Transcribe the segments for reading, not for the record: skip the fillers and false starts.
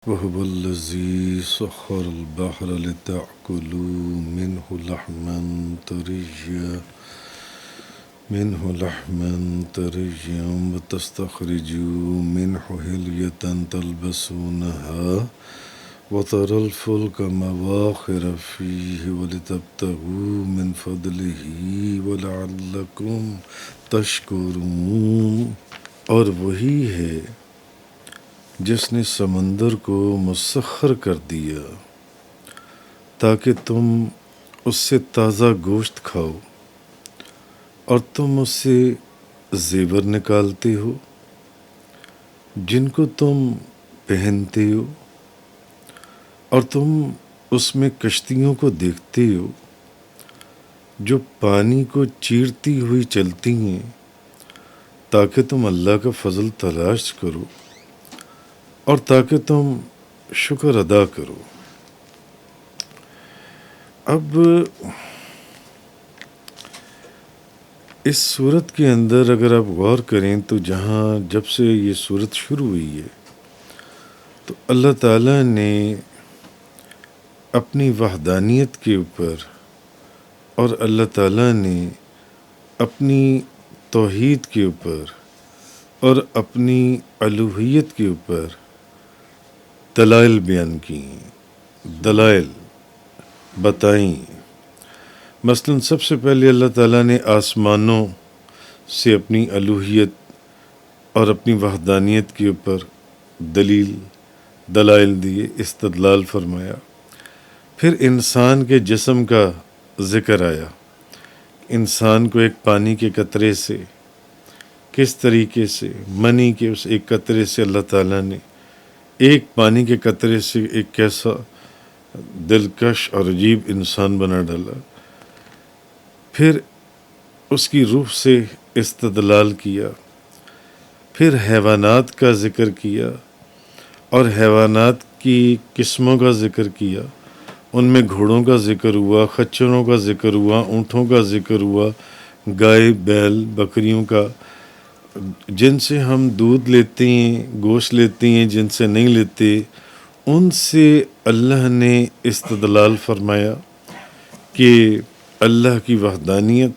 وهو الذي سخر البحر لتأكلوا منه لحما طريا وتستخرجوا منه حلية تلبسونها وترى الفلك مواخر فيه ولتبتغوا من فضله ولعلكم تشکرون۔ اور وہی ہے جس نے سمندر کو مسخر کر دیا تاکہ تم اس سے تازہ گوشت کھاؤ، اور تم اس سے زیور نکالتے ہو جن کو تم پہنتے ہو، اور تم اس میں کشتیوں کو دیکھتے ہو جو پانی کو چیرتی ہوئی چلتی ہیں تاکہ تم اللہ کا فضل تلاش کرو اور تاکہ تم شکر ادا کرو۔ اب اس صورت کے اندر اگر آپ غور کریں تو جب سے یہ صورت شروع ہوئی ہے تو اللہ تعالیٰ نے اپنی وحدانیت کے اوپر اور اللہ تعالیٰ نے اپنی توحید کے اوپر اور اپنی الوہیت کے اوپر دلائل بیان کی، دلائل بتائیں۔ مثلا سب سے پہلے اللہ تعالیٰ نے آسمانوں سے اپنی الوہیت اور اپنی وحدانیت کے اوپر دلائل دیے، استدلال فرمایا۔ پھر انسان کے جسم کا ذکر آیا، انسان کو ایک پانی کے قطرے سے کس طریقے سے، منی کے اس ایک قطرے سے اللہ تعالیٰ نے ایک پانی کے قطرے سے ایک کیسا دلکش اور عجیب انسان بنا ڈالا۔ پھر اس کی روح سے استدلال کیا، پھر حیوانات کا ذکر کیا اور حیوانات کی قسموں کا ذکر کیا، ان میں گھوڑوں کا ذکر ہوا، خچروں کا ذکر ہوا، اونٹوں کا ذکر ہوا، گائے بیل بکریوں کا، جن سے ہم دودھ لیتے ہیں، گوشت لیتے ہیں، جن سے نہیں لیتے، ان سے اللہ نے استدلال فرمایا کہ اللہ کی وحدانیت،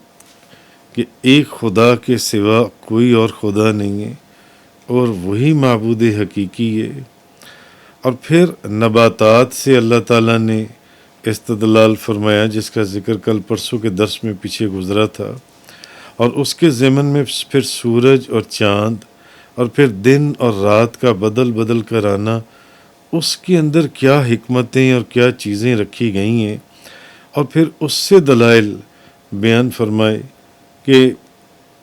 کہ ایک خدا کے سوا کوئی اور خدا نہیں ہے اور وہی معبود حقیقی ہے۔ اور پھر نباتات سے اللہ تعالیٰ نے استدلال فرمایا، جس کا ذکر کل پرسوں کے درس میں پیچھے گزرا تھا، اور اس کے ضمن میں پھر سورج اور چاند اور پھر دن اور رات کا بدل کر آنا، اس کے اندر کیا حکمتیں اور کیا چیزیں رکھی گئی ہیں، اور پھر اس سے دلائل بیان فرمائے کہ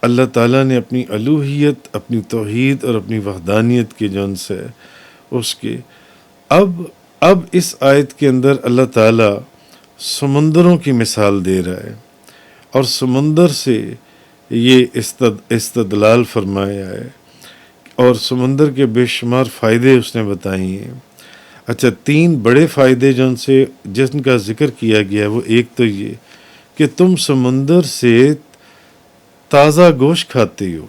اللہ تعالیٰ نے اپنی الوہیت، اپنی توحید اور اپنی وحدانیت کے جون سے اس کے اب اس آیت کے اندر اللہ تعالیٰ سمندروں کی مثال دے رہا ہے اور سمندر سے یہ استدلال فرمایا ہے اور سمندر کے بے شمار فائدے اس نے بتائے ہیں۔ اچھا، 3 بڑے فائدے جن کا ذکر کیا گیا ہے، وہ ایک تو یہ کہ تم سمندر سے تازہ گوشت کھاتے ہو۔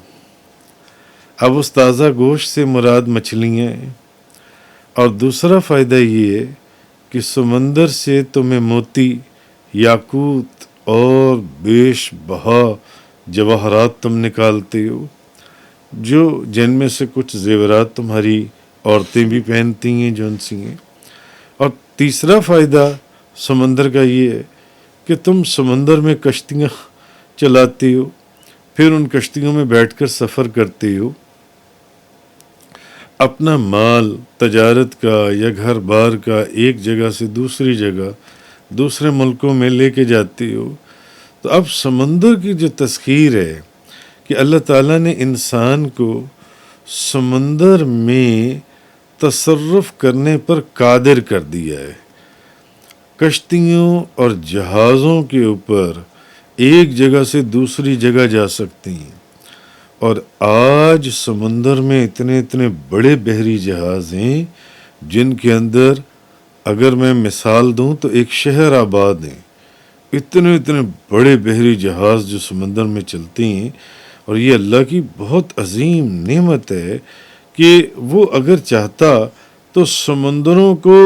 اب اس تازہ گوشت سے مراد مچھلیاں ہیں، اور دوسرا فائدہ یہ ہے کہ سمندر سے تمہیں موتی، یاقوت اور بیش بہا جواہرات تم نکالتے ہو، جن میں سے کچھ زیورات تمہاری عورتیں بھی پہنتی ہیں، جون سی ہیں۔ اور تیسرا فائدہ سمندر کا یہ ہے کہ تم سمندر میں کشتیاں چلاتے ہو، پھر ان کشتیوں میں بیٹھ کر سفر کرتے ہو، اپنا مال تجارت کا یا گھر بار کا ایک جگہ سے دوسری جگہ، دوسرے ملکوں میں لے کے جاتے ہو۔ تو اب سمندر کی جو تسخیر ہے کہ اللہ تعالیٰ نے انسان کو سمندر میں تصرف کرنے پر قادر کر دیا ہے، کشتیوں اور جہازوں کے اوپر ایک جگہ سے دوسری جگہ جا سکتے ہیں۔ اور آج سمندر میں اتنے بڑے بحری جہاز ہیں جن کے اندر اگر میں مثال دوں تو ایک شہر آباد ہیں، اتنے بڑے بحری جہاز جو سمندر میں چلتے ہیں۔ اور یہ اللہ کی بہت عظیم نعمت ہے کہ وہ اگر چاہتا تو سمندروں کو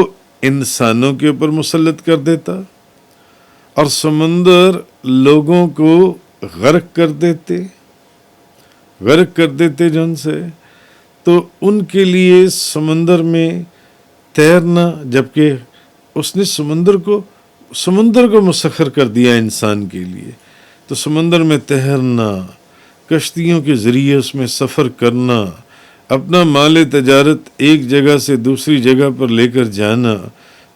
انسانوں کے اوپر مسلط کر دیتا اور سمندر لوگوں کو غرق کر دیتے جن سے، تو ان کے لیے سمندر میں تیرنا، جبکہ اس نے سمندر کو مسخر کر دیا انسان کے لیے، تو سمندر میں تیرنا، کشتیوں کے ذریعے اس میں سفر کرنا، اپنا مال تجارت ایک جگہ سے دوسری جگہ پر لے کر جانا،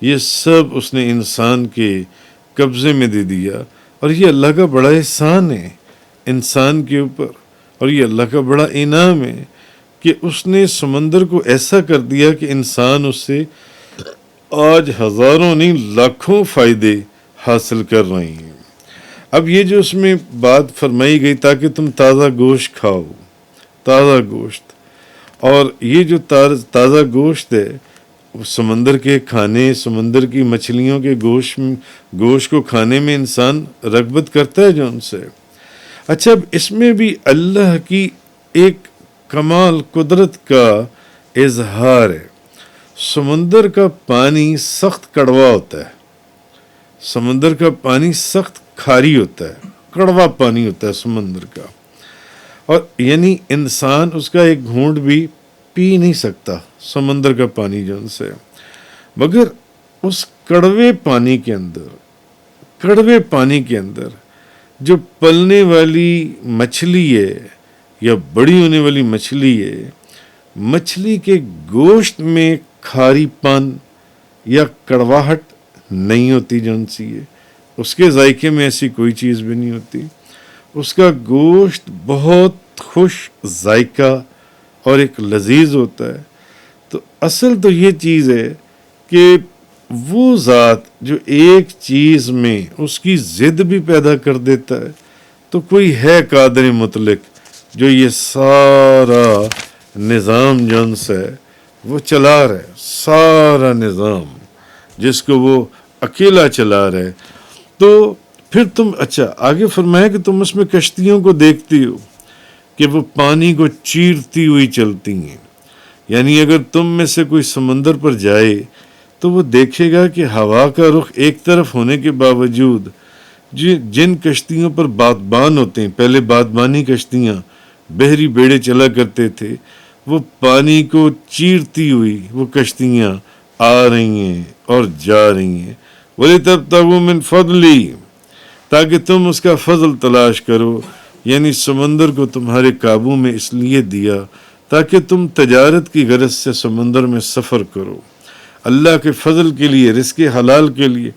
یہ سب اس نے انسان کے قبضے میں دے دیا۔ اور یہ اللہ کا بڑا احسان ہے انسان کے اوپر، اور یہ اللہ کا بڑا انعام ہے کہ اس نے سمندر کو ایسا کر دیا کہ انسان اس سے آج ہزاروں نہیں لاکھوں فائدے حاصل کر رہے ہیں۔ اب یہ جو اس میں بات فرمائی گئی تاکہ تم تازہ گوشت کھاؤ، تازہ گوشت، اور یہ جو تازہ گوشت ہے، سمندر کے کھانے، سمندر کی مچھلیوں کے گوشت کو کھانے میں انسان رغبت کرتا ہے جو ان سے۔ اچھا، اب اس میں بھی اللہ کی ایک کمال قدرت کا اظہار ہے۔ سمندر کا پانی سخت کڑوا ہوتا ہے، سمندر کا پانی سخت کھاری ہوتا ہے، کڑوا پانی ہوتا ہے سمندر کا، اور یعنی انسان اس کا ایک گھونٹ بھی پی نہیں سکتا سمندر کا پانی جو ان سے، مگر اس کڑوے پانی کے اندر جو پلنے والی مچھلی ہے یا بڑی ہونے والی مچھلی ہے، مچھلی کے گوشت میں کھاری پن یا کڑواہٹ نہیں ہوتی جون سی ہے، اس کے ذائقے میں ایسی کوئی چیز بھی نہیں ہوتی، اس کا گوشت بہت خوش ذائقہ اور ایک لذیذ ہوتا ہے۔ تو اصل تو یہ چیز ہے کہ وہ ذات جو ایک چیز میں اس کی ضد بھی پیدا کر دیتا ہے، تو کوئی ہے قادر مطلق جو یہ سارا نظام جون سے وہ چلا رہا ہے، سارا نظام جس کو وہ اکیلا چلا رہا ہے۔ تو پھر تم اچھا آگے فرمایا کہ تم اس میں کشتیوں کو دیکھتی ہو کہ وہ پانی کو چیرتی ہوئی چلتی ہیں، یعنی اگر تم میں سے کوئی سمندر پر جائے تو وہ دیکھے گا کہ ہوا کا رخ ایک طرف ہونے کے باوجود جن کشتیوں پر بادبان ہوتے ہیں، پہلے بادبانی کشتیاں بحری بیڑے چلا کرتے تھے، وہ پانی کو چیرتی ہوئی وہ کشتیاں آ رہی ہیں اور جا رہی ہیں۔ وَلِتَبْتَغُوا مِنْ فَضْلِهِ، تاکہ تم اس کا فضل تلاش کرو، یعنی سمندر کو تمہارے قابو میں اس لیے دیا تاکہ تم تجارت کی غرض سے سمندر میں سفر کرو، اللہ کے فضل کے لیے، رزق حلال کے لیے۔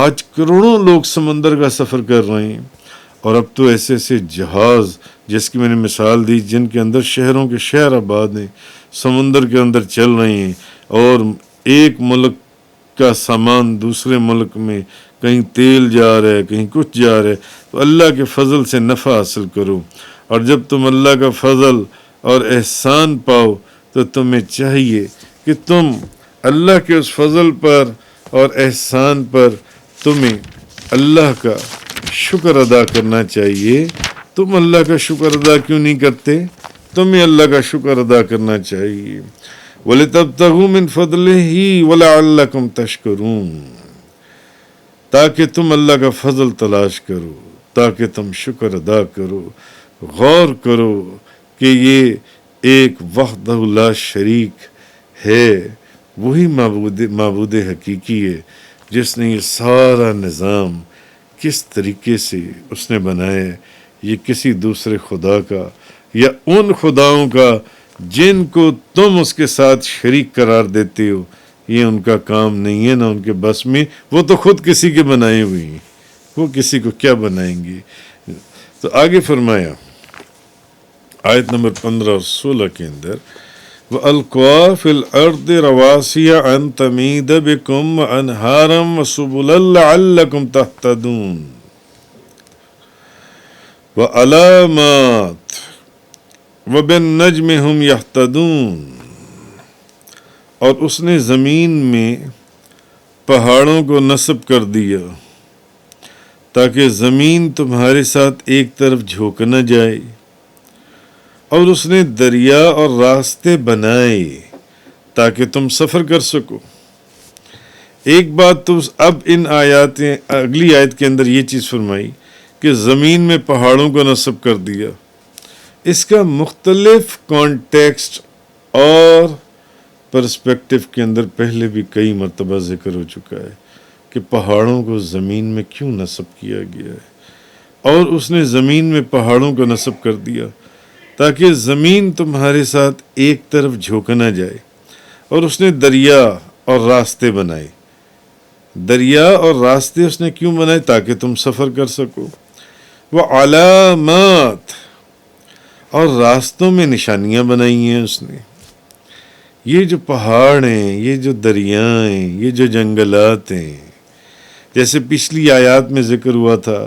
آج کروڑوں لوگ سمندر کا سفر کر رہے ہیں، اور اب تو ایسے ایسے جہاز جس کی میں نے مثال دی، جن کے اندر شہروں کے شہر آباد ہیں، سمندر کے اندر چل رہے ہیں، اور ایک ملک کا سامان دوسرے ملک میں، کہیں تیل جا رہا ہے، کہیں کچھ جا رہا ہے، تو اللہ کے فضل سے نفع حاصل کرو۔ اور جب تم اللہ کا فضل اور احسان پاؤ تو تمہیں چاہیے کہ تم اللہ کے اس فضل پر اور احسان پر تمہیں اللہ کا شکر ادا کرنا چاہیے۔ تم اللہ کا شکر ادا کیوں نہیں کرتے؟ تمہیں اللہ کا شکر ادا کرنا چاہیے۔ وَلِتَبْتَغُوا مِنْ فَضْلِهِ وَلَعَلَّكُمْ تَشْكُرُونَ، تاکہ تم اللہ کا فضل تلاش کرو، تاکہ تم شکر ادا کرو، غور کرو کہ یہ ایک وحدہ لا شریک ہے، وہی معبود حقیقی ہے جس نے یہ سارا نظام کس طریقے سے اس نے بنایا ہے۔ یہ کسی دوسرے خدا کا یا ان خداؤں کا جن کو تم اس کے ساتھ شریک قرار دیتے ہو، یہ ان کا کام نہیں ہے، نہ ان کے بس میں، وہ تو خود کسی کے بنائے ہوئے ہیں، وہ کسی کو کیا بنائیں گے۔ تو آگے فرمایا آیت نمبر 15 اور 16 کے اندر، وَأَلْقَىٰ فِي الْأَرْضِ رَوَاسِيَ أَن تَمِيدَ بِكُمْ وَأَنْهَارًا وَسُبُلًا لَعَلَّكُمْ تَهْتَدُونَ وَعَلَامَاتٍ وَبِالنَّجْمِ هُمْ يَهْتَدُونَ، اور اس نے زمین میں پہاڑوں کو نصب کر دیا تاکہ زمین تمہارے ساتھ ایک طرف جھک نہ جائے، اور اس نے دریا اور راستے بنائے تاکہ تم سفر کر سکو. ایک بات تو اب ان اگلی آیت کے اندر یہ چیز فرمائی کہ زمین میں پہاڑوں کو نصب کر دیا. اس کا مختلف کانٹیکسٹ اور پرسپیکٹو کے اندر پہلے بھی کئی مرتبہ ذکر ہو چکا ہے کہ پہاڑوں کو زمین میں کیوں نصب کیا گیا ہے. اور اس نے زمین میں پہاڑوں کو نصب کر دیا تاکہ زمین تمہارے ساتھ ایک طرف جھک نہ جائے. اور اس نے دریا اور راستے بنائے. دریا اور راستے اس نے کیوں بنائے؟ تاکہ تم سفر کر سکو. وہ علامات، اور راستوں میں نشانیاں بنائی ہیں اس نے. یہ جو پہاڑ ہیں، یہ جو دریائیں، یہ جو جنگلات ہیں، جیسے پچھلی آیات میں ذکر ہوا تھا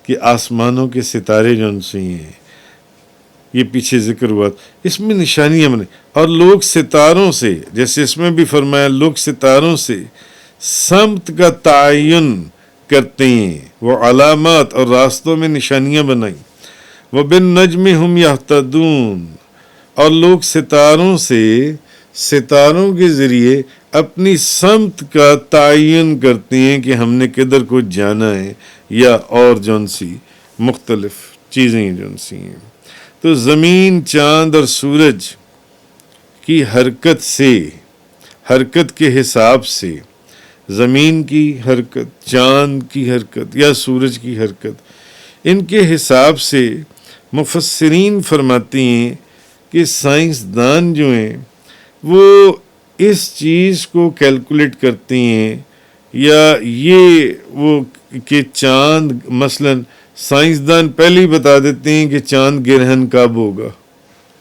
کہ آسمانوں کے ستارے جو ان سے ہیں، یہ پیچھے ذکر ہوا تھا، اس میں نشانیاں بنائی. اور لوگ ستاروں سے، جیسے اس میں بھی فرمایا، لوگ ستاروں سے سمت کا تعین کرتے ہیں. وہ علامات، اور راستوں میں نشانیاں بنائیں. وَبِالنَّجْمِ هُمْ يَهْتَدُونَ، اور لوگ ستاروں سے، ستاروں کے ذریعے اپنی سمت کا تعین کرتے ہیں کہ ہم نے کدھر کو جانا ہے، یا اور جون سی مختلف چیزیں جون سی ہیں. تو زمین، چاند اور سورج کی حرکت سے، حرکت کے حساب سے، زمین کی حرکت، چاند کی حرکت یا سورج کی حرکت، ان کے حساب سے مفسرین فرماتے ہیں کہ سائنسدان جو ہیں وہ اس چیز کو کیلکولیٹ کرتے ہیں، یا یہ وہ کہ چاند، مثلا سائنسدان پہلے ہی بتا دیتے ہیں کہ چاند گرہن کب ہوگا.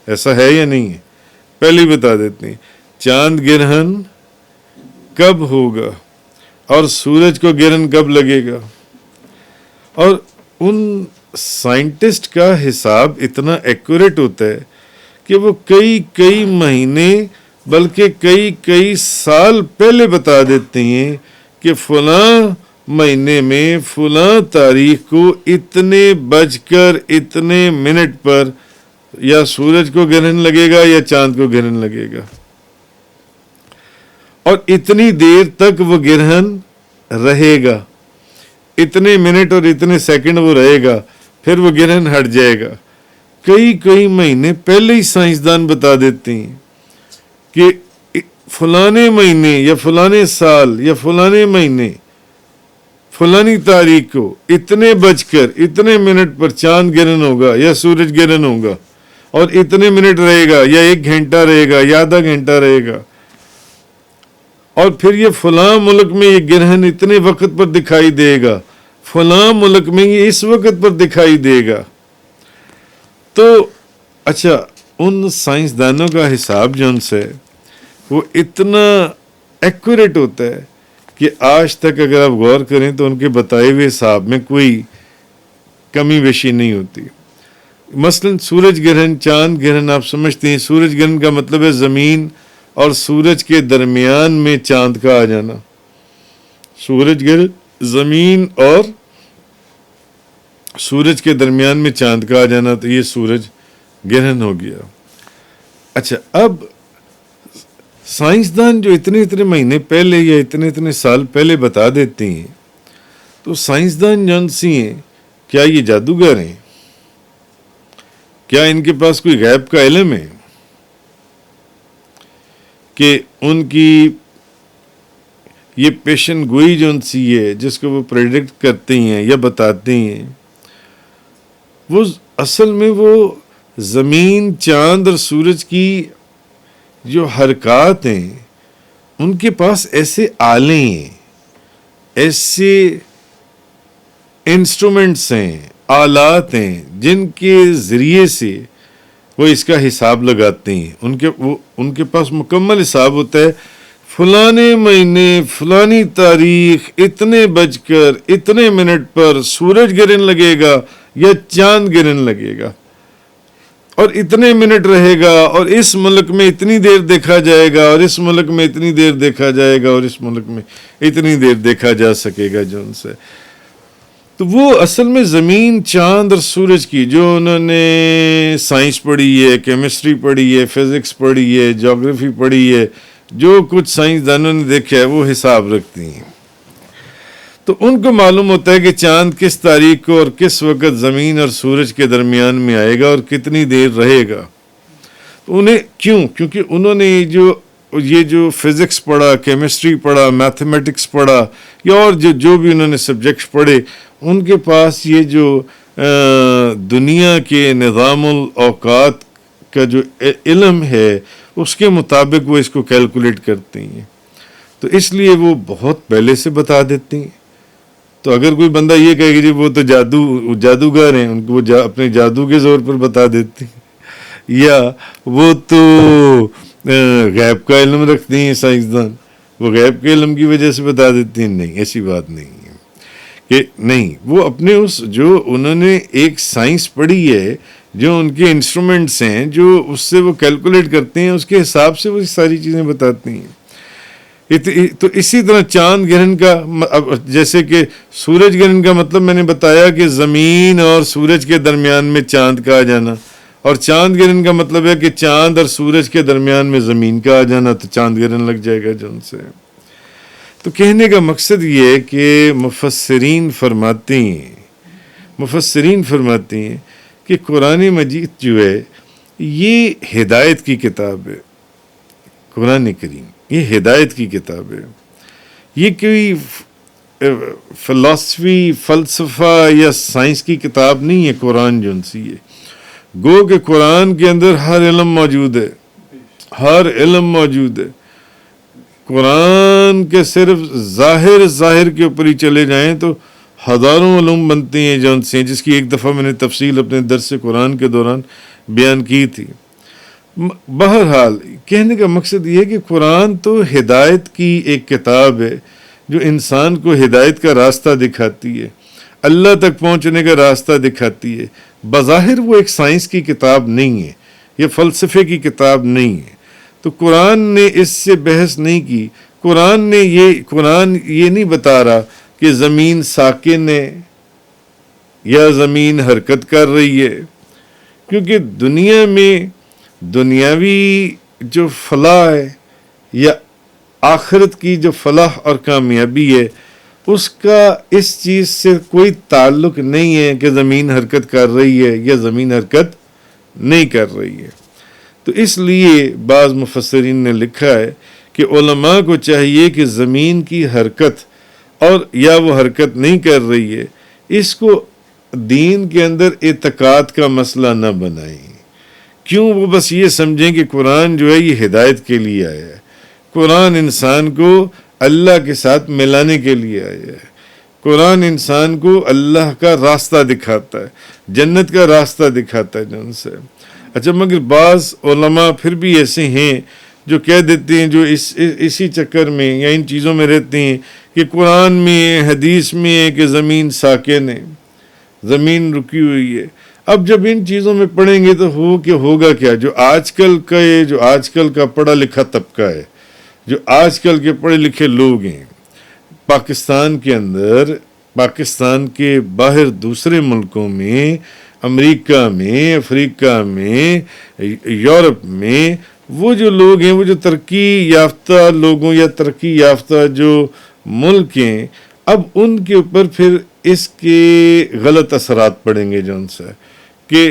ایسا ہے یا نہیں ہے؟ پہلے ہی بتا دیتے ہیں چاند گرہن کب ہوگا اور سورج کو گرہن کب لگے گا. اور ان سائنٹسٹ کا حساب اتنا ایکوریٹ ہوتا ہے کہ وہ کئی مہینے بلکہ کئی سال پہلے بتا دیتے ہیں کہ فلاں مہینے میں فلاں تاریخ کو اتنے بج کر اتنے منٹ پر یا سورج کو گرہن لگے گا یا چاند کو گرہن لگے گا، اور اتنی دیر تک وہ گرہن رہے گا، اتنے منٹ اور اتنے سیکنڈ وہ رہے گا، پھر وہ گرہن ہٹ جائے گا. کئی مہینے پہلے ہی سائنسدان بتا دیتے ہیں کہ فلانے مہینے یا فلانے سال یا فلانے مہینے فلانی تاریخ کو اتنے بج کر اتنے منٹ پر چاند گرہن ہوگا یا سورج گرہن ہوگا، اور اتنے منٹ رہے گا یا 1 گھنٹہ رہے گا یا آدھا گھنٹہ رہے گا، اور پھر یہ فلاں ملک میں یہ گرہن اتنے وقت پر دکھائی دے گا، فلاں ملک میں یہ اس وقت پر دکھائی دے گا. تو اچھا، ان سائنسدانوں کا حساب جو ان سے وہ اتنا ایکوریٹ ہوتا ہے کہ آج تک اگر آپ غور کریں تو ان کے بتائے ہوئے حساب میں کوئی کمی بیشی نہیں ہوتی. مثلا سورج گرہن، چاند گرہن، آپ سمجھتے ہیں سورج گرہن کا مطلب ہے زمین اور سورج کے درمیان میں چاند کا آ جانا. سورج گرہن زمین اور سورج کے درمیان میں چاند کا آ جانا، تو یہ سورج گرہن ہو گیا. اچھا، اب سائنسدان جو اتنے مہینے پہلے یا اتنے سال پہلے بتا دیتے ہیں، تو سائنسدان جان سی ہیں، کیا یہ جادوگر ہیں؟ کیا ان کے پاس کوئی غیب کا علم ہے کہ ان کی یہ پیشن گوئی جو ان سی ہے جس کو وہ پریڈکٹ کرتے ہیں یا بتاتے ہیں، وہ اصل میں وہ زمین، چاند اور سورج کی جو حرکات ہیں، ان کے پاس ایسے آلے ہیں، ایسے انسٹرومنٹس ہیں، آلات ہیں، جن کے ذریعے سے وہ اس کا حساب لگاتے ہیں. ان کے پاس مکمل حساب ہوتا ہے، فلانے مہینے فلانی تاریخ اتنے بج کر اتنے منٹ پر سورج گرہن لگے گا یا چاند گرہن لگے گا، اور اتنے منٹ رہے گا، اور اس ملک میں اتنی دیر دیکھا جائے گا، اور اس ملک میں اتنی دیر دیکھا جائے گا، اور اس ملک میں اتنی دیر دیکھا جا سکے گا جو ان سے. تو وہ اصل میں زمین، چاند اور سورج کی جو انہوں نے سائنس پڑھی ہے، کیمسٹری پڑھی ہے، فزکس پڑھی ہے، جغرافی پڑھی ہے، جو کچھ سائنسدانوں نے دیکھا ہے وہ حساب رکھتی ہیں. تو ان کو معلوم ہوتا ہے کہ چاند کس تاریخ کو اور کس وقت زمین اور سورج کے درمیان میں آئے گا اور کتنی دیر رہے گا. تو انہیں کیونکہ انہوں نے یہ جو فزکس پڑھا، کیمسٹری پڑھا، میتھمیٹکس پڑھا یا اور جو بھی انہوں نے سبجیکٹس پڑھے، ان کے پاس یہ جو دنیا کے نظام الاوقات کا جو علم ہے اس کے مطابق وہ اس کو کیلکولیٹ کرتے ہیں. تو اس لیے وہ بہت پہلے سے بتا دیتے ہیں. تو اگر کوئی بندہ یہ کہے کہ جی وہ تو جادوگر ہیں، ان کو وہ اپنے جادو کے زور پر بتا دیتے ہیں، یا وہ تو غیب کا علم رکھتے ہیں سائنسدان، وہ غیب کے علم کی وجہ سے بتا دیتے ہیں، نہیں، ایسی بات نہیں ہے. کہ نہیں، وہ اپنے جو انہوں نے ایک سائنس پڑھی ہے، جو ان کے انسٹرومنٹس ہیں، جو اس سے وہ کیلکولیٹ کرتے ہیں، اس کے حساب سے وہ ساری چیزیں بتاتے ہیں. تو اسی طرح چاند گرہن کا، جیسے کہ سورج گرہن کا مطلب میں نے بتایا کہ زمین اور سورج کے درمیان میں چاند کا آ جانا، اور چاند گرہن کا مطلب ہے کہ چاند اور سورج کے درمیان میں زمین کا آ جانا، تو چاند گرہن لگ جائے گا جن سے. تو کہنے کا مقصد یہ ہے کہ مفسرین فرماتے ہیں کہ قرآن مجید جو ہے یہ ہدایت کی کتاب ہے. قرآن کریم یہ ہدایت کی کتاب ہے. یہ کوئی فلسفی، فلسفہ یا سائنس کی کتاب نہیں ہے. قرآن جو سی ہے، گو کہ قرآن کے اندر ہر علم موجود ہے، ہر علم موجود ہے. قرآن کے صرف ظاہر کے اوپر ہی چلے جائیں تو ہزاروں علوم بنتے ہیں جون سے، جس کی ایک دفعہ میں نے تفصیل اپنے درس قرآن کے دوران بیان کی تھی. بہرحال کہنے کا مقصد یہ ہے کہ قرآن تو ہدایت کی ایک کتاب ہے جو انسان کو ہدایت کا راستہ دکھاتی ہے، اللہ تک پہنچنے کا راستہ دکھاتی ہے. بظاہر وہ ایک سائنس کی کتاب نہیں ہے، یہ فلسفے کی کتاب نہیں ہے. تو قرآن نے اس سے بحث نہیں کی. قرآن یہ نہیں بتا رہا کہ زمین ساکن ہے یا زمین حرکت کر رہی ہے، کیونکہ دنیا میں دنیاوی جو فلاح ہے یا آخرت کی جو فلاح اور کامیابی ہے، اس کا اس چیز سے کوئی تعلق نہیں ہے کہ زمین حرکت کر رہی ہے یا زمین حرکت نہیں کر رہی ہے. تو اس لیے بعض مفسرین نے لکھا ہے کہ علماء کو چاہیے کہ زمین کی حرکت اور یا وہ حرکت نہیں کر رہی ہے، اس کو دین کے اندر اعتقاد کا مسئلہ نہ بنائیں. کیوں؟ وہ بس یہ سمجھیں کہ قرآن جو ہے یہ ہدایت کے لیے آیا ہے، قرآن انسان کو اللہ کے ساتھ ملانے کے لیے آیا ہے، قرآن انسان کو اللہ کا راستہ دکھاتا ہے، جنت کا راستہ دکھاتا ہے جن سے. اچھا، مگر بعض علماء پھر بھی ایسے ہیں جو کہہ دیتے ہیں، جو اسی چکر میں یا ان چیزوں میں رہتے ہیں کہ قرآن میں حدیث میں ہے کہ زمین ساکن ہے، زمین رکی ہوئی ہے. اب جب ان چیزوں میں پڑھیں گے تو ہوگا کیا؟ جو آج کل کا پڑھا لکھا طبقہ ہے، جو آج کل کے پڑھے لکھے لوگ ہیں، پاکستان کے اندر، پاکستان کے باہر دوسرے ملکوں میں، امریکہ میں، افریقہ میں، یورپ میں، وہ جو لوگ ہیں، وہ جو ترقی یافتہ لوگوں یا ترقی یافتہ جو ملک ہیں، اب ان کے اوپر پھر اس کے غلط اثرات پڑیں گے جو ان سے، کہ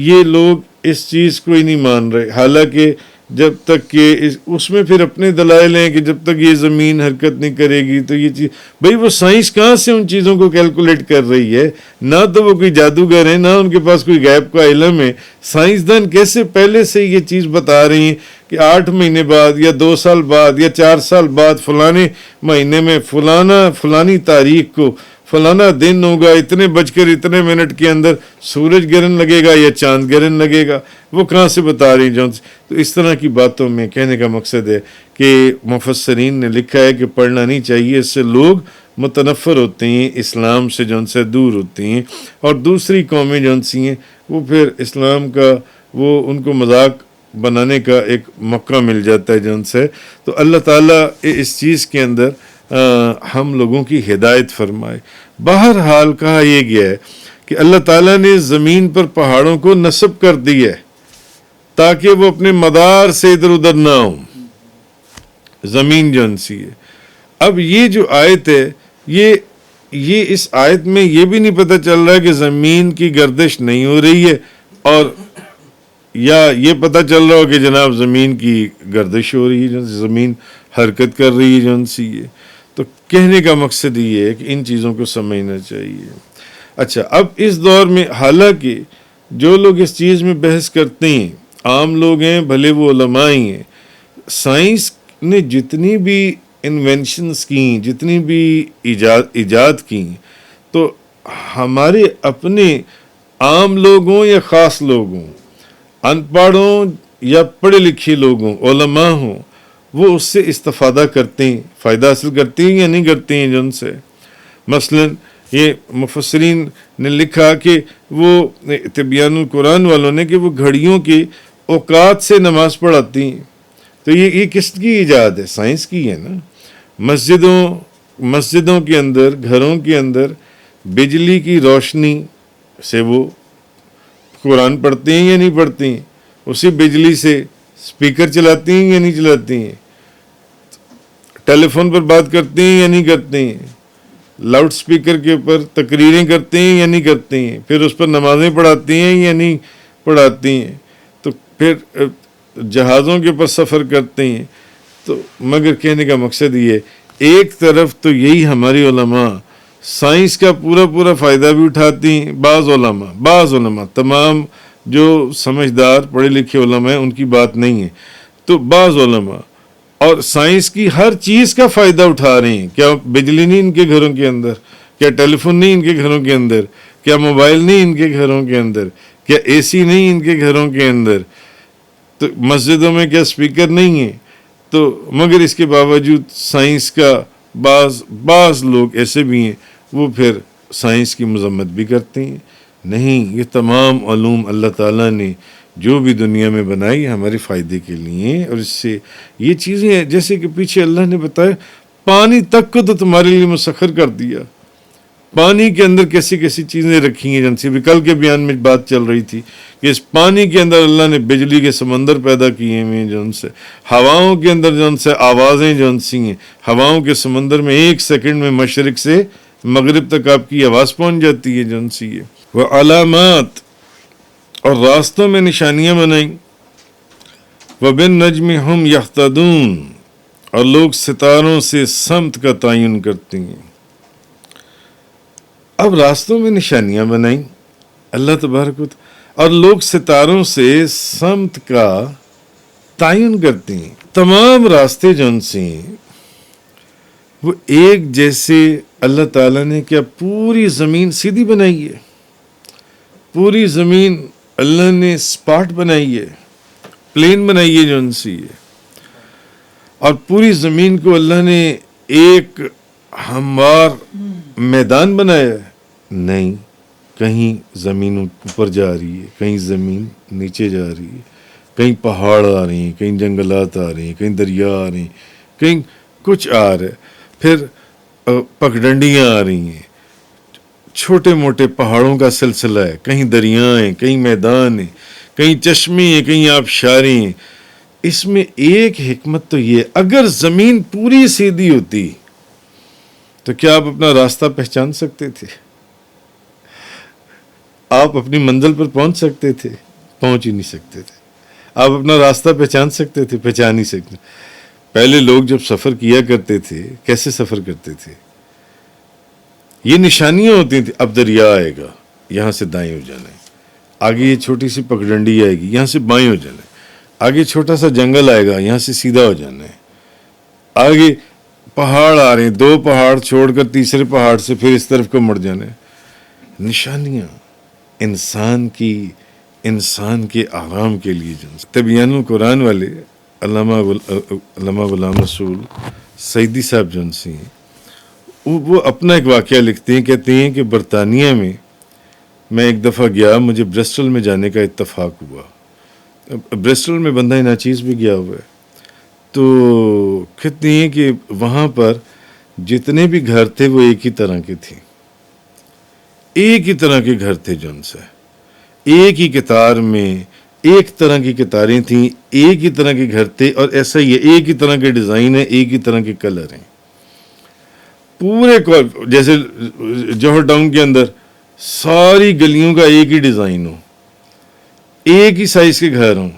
یہ لوگ اس چیز کو ہی نہیں مان رہے. حالانکہ جب تک کہ اس میں پھر اپنے دلائل ہیں کہ جب تک یہ زمین حرکت نہیں کرے گی تو یہ چیز، بھئی وہ سائنس کہاں سے ان چیزوں کو کیلکولیٹ کر رہی ہے؟ نہ تو وہ کوئی جادوگر ہیں، نہ ان کے پاس کوئی غیب کا علم ہے. سائنسدان کیسے پہلے سے یہ چیز بتا رہی ہیں کہ 8 مہینے بعد یا 2 سال بعد یا 4 سال بعد فلانے مہینے میں فلانی تاریخ کو فلانا دن ہوگا، اتنے بج کر اتنے منٹ کے اندر سورج گرہن لگے گا یا چاند گرہن لگے گا. وہ کہاں سے بتا رہی جون؟ تو اس طرح کی باتوں میں کہنے کا مقصد ہے کہ مفسرین نے لکھا ہے کہ پڑھنا نہیں چاہیے، اس سے لوگ متنفر ہوتے ہیں، اسلام سے جون سے دور ہوتے ہیں، اور دوسری قومیں جون سی ہیں وہ پھر اسلام کا وہ ان کو مذاق بنانے کا ایک موقع مل جاتا ہے جون سے. تو اللہ تعالیٰ اس چیز کے اندر ہم لوگوں کی ہدایت فرمائے. بہرحال کہا یہ گیا ہے کہ اللہ تعالیٰ نے زمین پر پہاڑوں کو نصب کر دی ہے تاکہ وہ اپنے مدار سے ادھر ادھر نہ ہوں. زمین جون سی ہے. اب یہ جو آیت ہے یہ اس آیت میں یہ بھی نہیں پتہ چل رہا کہ زمین کی گردش نہیں ہو رہی ہے، اور یا یہ پتہ چل رہا ہو کہ جناب زمین کی گردش ہو رہی ہے، زمین حرکت کر رہی ہے جون سی ہے. تو کہنے کا مقصد یہ ہے کہ ان چیزوں کو سمجھنا چاہیے. اچھا، اب اس دور میں حالانکہ جو لوگ اس چیز میں بحث کرتے ہیں عام لوگ ہیں، بھلے وہ علماء ہی ہیں، سائنس نے جتنی بھی انوینشنز کی، جتنی بھی ایجاد کی، تو ہمارے اپنے عام لوگوں یا خاص لوگوں، ان پڑھوں یا پڑھے لکھے لوگوں، علماء ہوں، وہ اس سے استفادہ کرتے ہیں، فائدہ حاصل کرتے ہیں یا نہیں کرتے ہیں جن سے. مثلا یہ مفسرین نے لکھا کہ وہ تبیان القرآن والوں نے کہ وہ گھڑیوں کے اوقات سے نماز پڑھاتی ہیں. تو یہ کس کی ایجاد ہے؟ سائنس کی ہے نا. مسجدوں کے اندر، گھروں کے اندر بجلی کی روشنی سے وہ قرآن پڑھتے ہیں یا نہیں پڑھتے ہیں؟ اسی بجلی سے اسپیکر چلاتے ہیں یا نہیں چلاتے ہیں؟ ٹیلی فون پر بات کرتے ہیں یا نہیں کرتے ہیں؟ لاؤڈ سپیکر کے اوپر تقریریں کرتے ہیں یا نہیں کرتے ہیں؟ پھر اس پر نمازیں پڑھاتے ہیں یا نہیں پڑھاتے ہیں؟ تو پھر جہازوں کے اوپر سفر کرتے ہیں. تو مگر کہنے کا مقصد یہ ہے، ایک طرف تو یہی ہماری علماء سائنس کا پورا فائدہ بھی اٹھاتی ہیں. بعض علماء تمام جو سمجھدار پڑھے لکھے علماء ہیں ان کی بات نہیں ہے، تو بعض علماء اور سائنس کی ہر چیز کا فائدہ اٹھا رہے ہیں. کیا بجلی نہیں ان کے گھروں کے اندر؟ کیا ٹیلی فون نہیں ان کے گھروں کے اندر؟ کیا موبائل نہیں ان کے گھروں کے اندر؟ کیا اے سی نہیں ان کے گھروں کے اندر؟ تو مسجدوں میں کیا اسپیکر نہیں ہیں؟ تو مگر اس کے باوجود سائنس کا بعض لوگ ایسے بھی ہیں وہ پھر سائنس کی مذمت بھی کرتے ہیں. نہیں، یہ تمام علوم اللہ تعالیٰ نے جو بھی دنیا میں بنائی ہمارے فائدے کے لیے، اور اس سے یہ چیزیں ہیں جیسے کہ پیچھے اللہ نے بتایا پانی تک کو تو تمہارے لیے مسخر کر دیا. پانی کے اندر کیسی کیسی چیزیں رکھی ہیں، جن سے بھی کل کے بیان میں بات چل رہی تھی کہ اس پانی کے اندر اللہ نے بجلی کے سمندر پیدا کیے ہوئے ہیں، جن سے ہواؤں کے اندر جن سے آوازیں جن سی ہیں، ہواؤں کے سمندر میں 1 سیکنڈ میں مشرق سے مغرب تک آپ کی آواز پہنچ جاتی ہے جن سی ہے. وہ علامات، اور راستوں میں نشانیاں بنائیں. وَبِالنَّجْمِ هُمْ يَهْتَدُونَ، اور لوگ ستاروں سے سمت کا تعین کرتے ہیں. اب راستوں میں نشانیاں بنائیں اللہ تبارک و تعالی، اور لوگ ستاروں سے سمت کا تعین کرتے ہیں. تمام راستے جون سے ہیں وہ ایک جیسے اللہ تعالیٰ نے کیا پوری زمین سیدھی بنائی ہے؟ پوری زمین اللہ نے سپاٹ بنائی ہے، پلین بنائی ہے جون سی ہے، اور پوری زمین کو اللہ نے ایک ہموار میدان بنایا ہے؟ نہیں، کہیں زمین اوپر جا رہی ہے، کہیں زمین نیچے جا رہی ہے، کہیں پہاڑ آ رہے ہیں، کہیں جنگلات آ رہے ہیں، کہیں دریا آ رہے ہیں، کہیں کچھ آ رہا ہے، پھر پگڈنڈیاں آ رہی ہیں، چھوٹے موٹے پہاڑوں کا سلسلہ ہے، کہیں دریائیں، کہیں میدان ہیں، کہیں چشمے ہیں، کہیں آبشاریں ہیں. اس میں ایک حکمت تو یہ، اگر زمین پوری سیدھی ہوتی تو کیا آپ اپنا راستہ پہچان سکتے تھے؟ آپ اپنی منزل پر پہنچ سکتے تھے؟ پہنچ ہی نہیں سکتے تھے. آپ اپنا راستہ پہچان سکتے تھے؟ پہچان نہیں سکتے. پہلے لوگ جب سفر کیا کرتے تھے کیسے سفر کرتے تھے؟ یہ نشانیاں ہوتی تھیں. اب دریا آئے گا، یہاں سے دائیں ہو جانا ہے، آگے یہ چھوٹی سی پگڈنڈی آئے گی، یہاں سے بائیں ہو جانا ہے، آگے چھوٹا سا جنگل آئے گا، یہاں سے سیدھا ہو جانا ہے، آگے پہاڑ آ رہے ہیں، 2 پہاڑ چھوڑ کر تیسرے پہاڑ سے پھر اس طرف کو مڑ جانا ہے. نشانیاں انسان کے آرام کے لیے. تبیان القرآن والے علامہ غلام رسول سعیدی صاحب جن سے ہیں، وہ اپنا ایک واقعہ لکھتے ہیں. کہتے ہیں کہ برطانیہ میں ایک دفعہ گیا، مجھے برسٹل میں جانے کا اتفاق ہوا. برسٹل میں بندہ ناچیز بھی گیا ہوا ہے. تو کہتے ہیں کہ وہاں پر جتنے بھی گھر تھے وہ ایک ہی طرح کے تھے، ایک ہی طرح کے گھر تھے جن سے، ایک ہی قطار میں ایک طرح کی کتاریں تھیں، ایک ہی طرح کے گھر تھے، اور ایسا ہی ہے، ایک ہی طرح کے ڈیزائن ہیں، ایک ہی طرح کے کلر ہیں پورے جیسے جوہر ٹاؤن کے اندر ساری گلیوں کا ایک ہی ڈیزائن ہو، ایک ہی سائز کے گھر ہوں،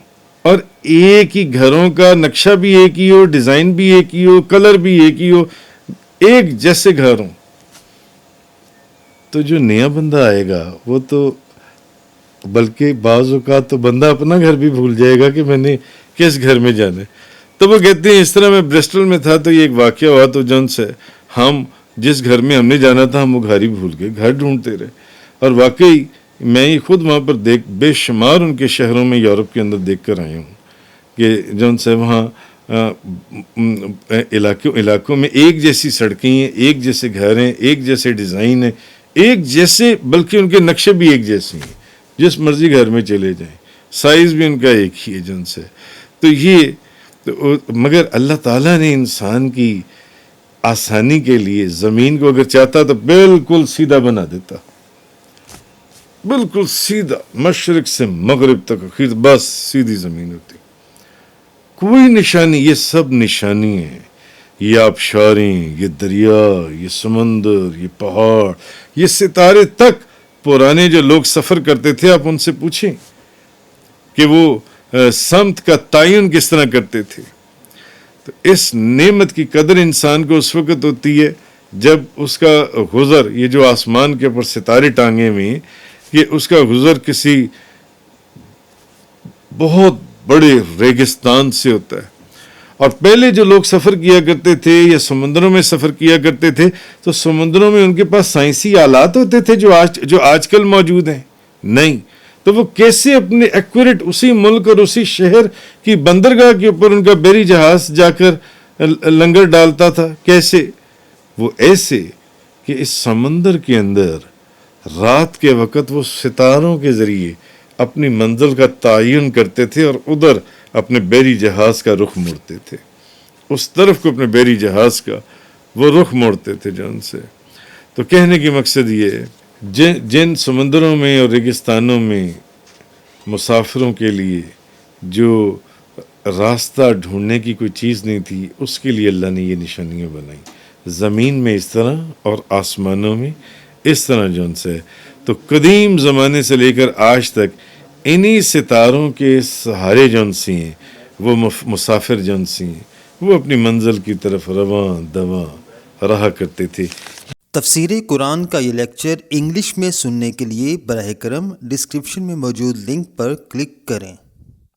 اور ایک ہی گھروں کا نقشہ بھی ایک ہی ہو، ڈیزائن بھی ایک ہی ہو، کلر بھی ایک ہی ہو، ایک جیسے گھر ہوں، تو جو نیا بندہ آئے گا وہ تو، بلکہ بعض اوقات تو بندہ اپنا گھر بھی بھول جائے گا کہ میں نے کس گھر میں جانا ہے۔ تو وہ کہتے ہیں اس طرح میں برسٹل میں تھا تو یہ ایک واقعہ ہوا، تو جن سے ہم جس گھر میں ہم نے جانا تھا ہم وہ گھر ہی بھول گئے، گھر ڈھونڈتے رہے، اور واقعی میں ہی خود وہاں پر بے شمار ان کے شہروں میں یورپ کے اندر دیکھ کر آیا ہوں کہ جن سے وہاں علاقوں میں ایک جیسی سڑکیں ہیں، ایک جیسے گھر ہیں، ایک جیسے ڈیزائن ہیں، ایک جیسے، بلکہ ان کے نقشے بھی ایک جیسے ہیں، جس مرضی گھر میں چلے جائیں، سائز بھی ان کا ایک ہی ہے جن سے۔ مگر اللہ تعالیٰ نے انسان کی آسانی کے لیے زمین کو اگر چاہتا تو بالکل سیدھا بنا دیتا، بالکل سیدھا، مشرق سے مغرب تک بس سیدھی زمین ہوتی، کوئی نشانی، یہ سب نشانی ہیں، یہ آبشاریں، یہ دریا، یہ سمندر، یہ پہاڑ، یہ ستارے تک۔ پرانے جو لوگ سفر کرتے تھے آپ ان سے پوچھیں کہ وہ سمت کا تعین کس طرح کرتے تھے، تو اس نعمت کی قدر انسان کو اس وقت ہوتی ہے جب اس کا گزر، یہ جو آسمان کے اوپر ستارے ٹانگے ہوئے، کہ اس کا گزر کسی بہت بڑے ریگستان سے ہوتا ہے۔ اور پہلے جو لوگ سفر کیا کرتے تھے یا سمندروں میں سفر کیا کرتے تھے تو سمندروں میں ان کے پاس سائنسی آلات ہوتے تھے جو آج کل موجود ہیں؟ نہیں۔ تو وہ کیسے اپنے ایکوریٹ اسی ملک اور اسی شہر کی بندرگاہ کے اوپر ان کا بحری جہاز جا کر لنگر ڈالتا تھا؟ کیسے؟ وہ ایسے کہ اس سمندر کے اندر رات کے وقت وہ ستاروں کے ذریعے اپنی منزل کا تعین کرتے تھے اور ادھر اپنے بحری جہاز کا رخ موڑتے تھے، اس طرف کو اپنے بحری جہاز کا وہ رخ موڑتے تھے جان سے۔ تو کہنے کی مقصد یہ ہے، جن سمندروں میں اور ریگستانوں میں مسافروں کے لیے جو راستہ ڈھونڈنے کی کوئی چیز نہیں تھی، اس کے لیے اللہ نے یہ نشانیاں بنائی، زمین میں اس طرح اور آسمانوں میں اس طرح جون سے۔ تو قدیم زمانے سے لے کر آج تک انہی ستاروں کے سہارے جون سی ہیں، وہ مسافر جون سی ہیں، وہ اپنی منزل کی طرف رواں دواں رہا کرتے تھے۔ تفسیر قرآن کا یہ لیکچر انگلش میں سننے کے لیے براہ کرم ڈسکرپشن میں موجود لنک پر کلک کریں۔